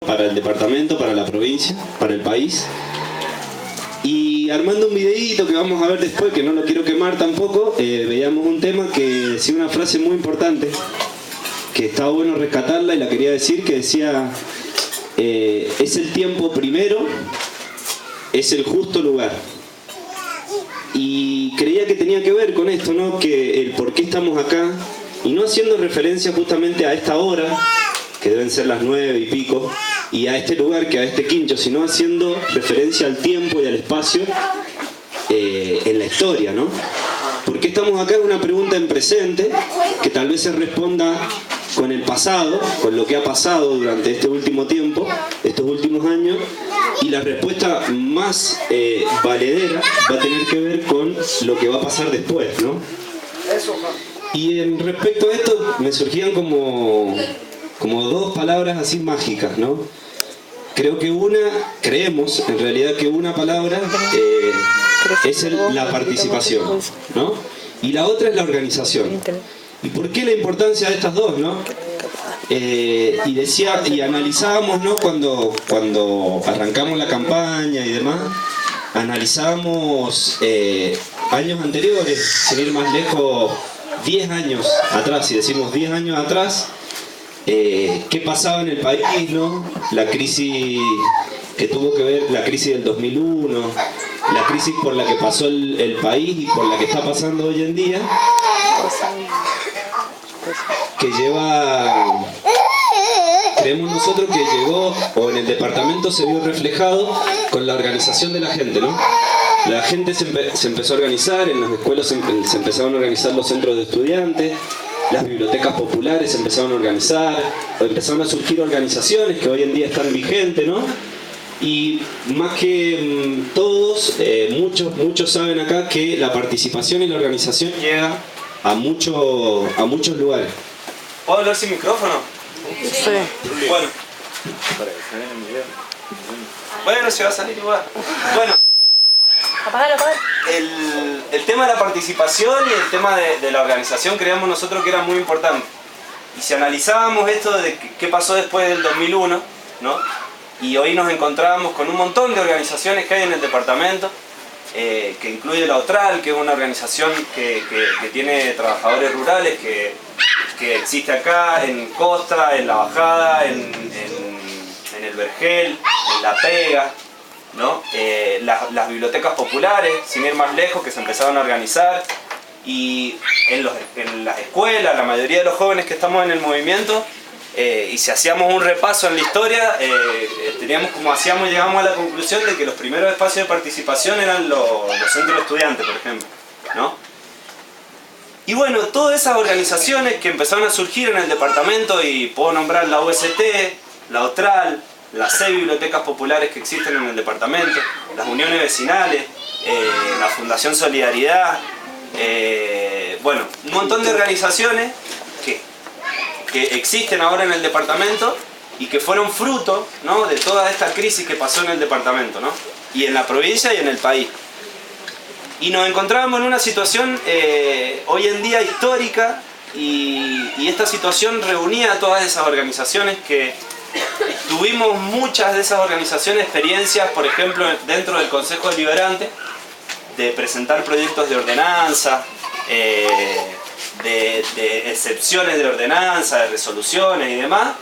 para el departamento, para la provincia, para el país. Y armando un videíto que vamos a ver después, que no lo quiero quemar tampoco, veíamos un tema que decía una frase muy importante, que estaba bueno rescatarla y la quería decir, que decía, es el tiempo primero, es el justo lugar. Y creía que tenía que ver con esto, ¿no? Que el por qué estamos acá, y no haciendo referencia justamente a esta hora, que deben ser las 9 y pico, y a este lugar, que a este quincho, sino haciendo referencia al tiempo y al espacio en la historia, ¿no? ¿Por qué estamos acá? Es una pregunta en presente, que tal vez se responda con el pasado, con lo que ha pasado durante este último tiempo, estos últimos años, y la respuesta más valedera va a tener que ver con lo que va a pasar después, ¿no? Y respecto a esto me surgían como dos palabras así mágicas, ¿no? Creemos en realidad que una palabra es la participación, ¿no? Y la otra es la organización. ¿Y por qué la importancia de estas dos, no? Y analizábamos, ¿no? Cuando arrancamos la campaña y demás, analizábamos años anteriores, sin ir más lejos, 10 años atrás, si decimos 10 años atrás, qué pasaba en el país, ¿no? La crisis que tuvo que ver, la crisis del 2001, la crisis por la que pasó el país y por la que está pasando hoy en día, que creemos nosotros que llegó, o en el departamento se vio reflejado con la organización de la gente, ¿no? La gente se empezó a organizar, en las escuelas se empezaron a organizar los centros de estudiantes, las bibliotecas populares se empezaron a organizar, empezaron a surgir organizaciones que hoy en día están vigentes, ¿no? Y más que todos, muchos saben acá que la participación y la organización llega a muchos lugares. ¿Puedo hablar sin micrófono? Sí. Bueno. Bueno, se va a salir igual. Bueno. Apágalo. El tema de la participación y el tema de la organización creíamos nosotros que era muy importante. Y si analizábamos esto de qué pasó después del 2001, ¿no? Y hoy nos encontrábamos con un montón de organizaciones que hay en el departamento, que incluye la OTRAL, que es una organización que tiene trabajadores rurales, que existe acá, en Costa, en La Bajada, en el Vergel, en La Pega, ¿no? Las bibliotecas populares, sin ir más lejos, que se empezaron a organizar, y en las escuelas, la mayoría de los jóvenes que estamos en el movimiento, y si hacíamos un repaso en la historia, llegamos a la conclusión de que los primeros espacios de participación eran los centros de estudiantes, por ejemplo, ¿no? Y bueno, todas esas organizaciones que empezaron a surgir en el departamento, y puedo nombrar la UST, la OTRAL, las 6 bibliotecas populares que existen en el departamento, las uniones vecinales, la Fundación Solidaridad, bueno, un montón de organizaciones que existen ahora en el departamento y que fueron fruto, ¿no? De toda esta crisis que pasó en el departamento, ¿no? Y en la provincia y en el país. Y nos encontrábamos en una situación hoy en día histórica, y esta situación reunía a todas esas organizaciones que tuvimos muchas de esas organizaciones experiencias, por ejemplo, dentro del Consejo Deliberante, de presentar proyectos de ordenanza, de excepciones de ordenanza, de resoluciones y demás,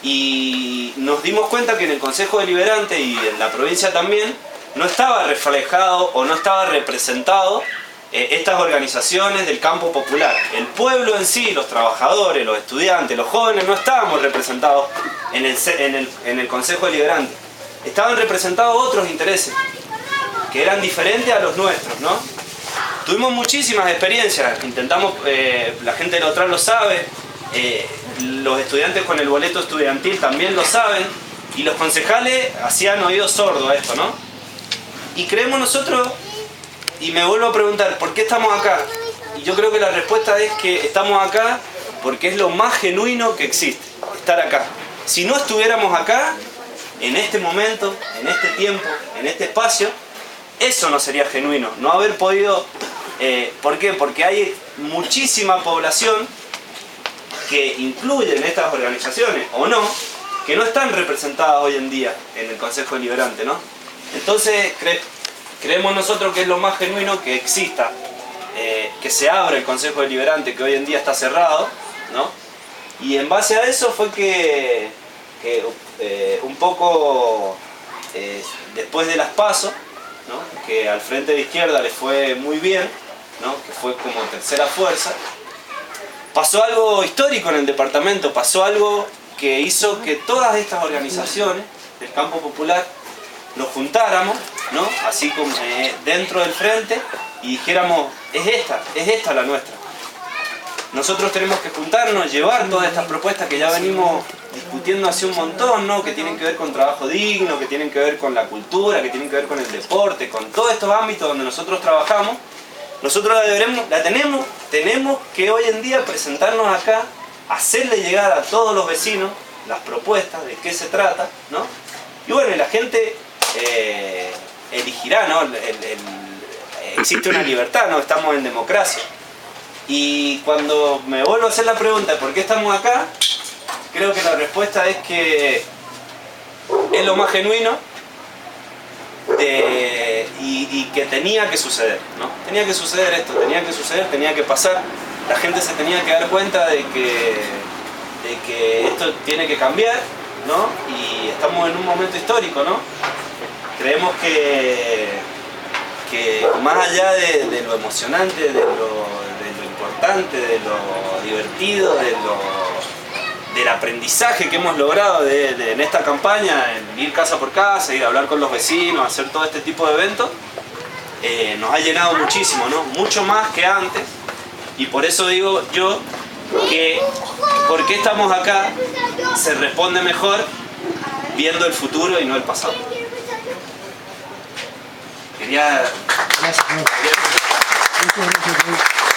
y nos dimos cuenta que en el Consejo Deliberante y en la provincia también no estaba reflejado o no estaba representado estas organizaciones del campo popular. El pueblo en sí, los trabajadores, los estudiantes, los jóvenes, no estábamos representados en el Consejo Deliberante. Estaban representados otros intereses que eran diferentes a los nuestros, ¿no? Tuvimos muchísimas experiencias, intentamos, la gente de la OTRAL lo sabe, los estudiantes con el boleto estudiantil también lo saben, y los concejales hacían oído sordo a esto, ¿no? Y creemos nosotros, y me vuelvo a preguntar, ¿por qué estamos acá? Y yo creo que la respuesta es que estamos acá porque es lo más genuino que existe, estar acá. Si no estuviéramos acá, en este momento, en este tiempo, en este espacio, eso no sería genuino, no haber podido... ¿Por qué? Porque hay muchísima población que incluyen estas organizaciones, o no, que no están representadas hoy en día en el Consejo Deliberante, ¿no? Entonces creemos nosotros que es lo más genuino que exista, que se abra el Consejo Deliberante, que hoy en día está cerrado, ¿no? Y en base a eso fue que un poco después de las PASO, ¿no? Que al Frente de Izquierda le fue muy bien, ¿no? Que fue como tercera fuerza, pasó algo histórico en el departamento, pasó algo que hizo que todas estas organizaciones del campo popular nos juntáramos, ¿no? Así como dentro del frente, y dijéramos, es esta la nuestra. Nosotros tenemos que juntarnos, llevar todas estas propuestas que ya venimos discutiendo hace un montón, ¿no? Que tienen que ver con trabajo digno, que tienen que ver con la cultura, que tienen que ver con el deporte, con todos estos ámbitos donde nosotros trabajamos. Nosotros tenemos que hoy en día presentarnos acá, hacerle llegar a todos los vecinos las propuestas de qué se trata, ¿no? Y bueno, la gente elegirá, ¿no? Existe una libertad, ¿no? Estamos en democracia. Y cuando me vuelvo a hacer la pregunta de por qué estamos acá, creo que la respuesta es que es lo más genuino y que tenía que suceder, ¿no? Tenía que suceder esto, tenía que pasar. La gente se tenía que dar cuenta de que esto tiene que cambiar, ¿no? Y estamos en un momento histórico, ¿no? Creemos que más allá de lo emocionante, de lo importante, de lo divertido, del aprendizaje que hemos logrado en esta campaña, en ir casa por casa, ir a hablar con los vecinos, hacer todo este tipo de eventos, nos ha llenado muchísimo, ¿no? Mucho más que antes, y por eso digo yo que por qué estamos acá se responde mejor viendo el futuro y no el pasado. Gracias. Muchas gracias.